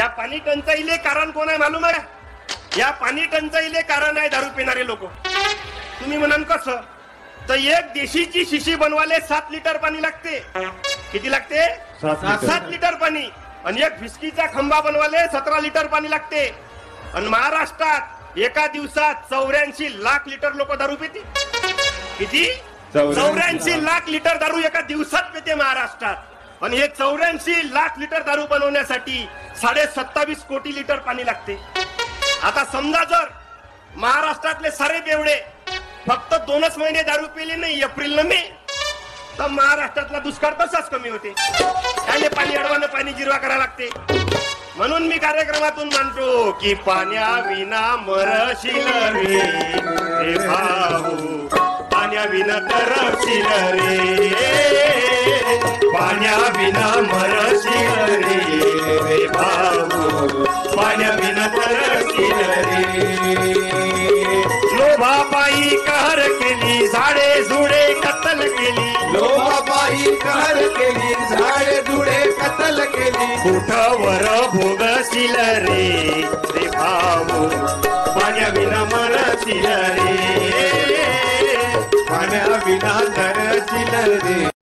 या पाणी टंचाईले कारण कोण आहे मालूम आहे? या पाणी टंचाईले कारण आहे दारू पिणारे लोक. तुम्ही म्हणाल कसं? तर एक देशीची शिशी बनवाले 7 लिटर पाणी लागते. किती लागते? 7 लिटर पाणी. आणि एक फिस्कीचा खंबा बनवाले 17 लिटर पाणी लागते. आणि महाराष्ट्रात एका दिवसात 84 लाख लिटर लोक दारू पिते. किती? 84 लाख लिटर दारू एका दिवसात पिते महाराष्ट्रात. आणि हे 84 लाख लिटर दारू बनवण्यासाठी 27.5 कोटी लिटर पाणी लागते. आता समजा जर महाराष्ट्रातले सारे बेवडे फक्त 2च महिने दारू पिले नाही, एप्रिल न मे, तर महाराष्ट्रातला दुष्काळ तसाच कमी होते. त्याने पाणी अडवानं पाणी जिरवा करायला लागते. म्हणून मी कार्यक्रमातून म्हणतो की पाण्याविना मरशील रे रे भाऊ, पाण्याविना तरशील रे, पाण्याविना मरशील रे भाऊ, पाण्याविना तरशील रे. लोभापायी कहर केली, झाडे झुडे कत्तल केली. लोभापायी कहर केली, झाडे झुडे कत्तल केली. कुठवर भोगशील रे रे भाऊ, पाण्याविना मरशील रे, पाण्याविना तरशील रे.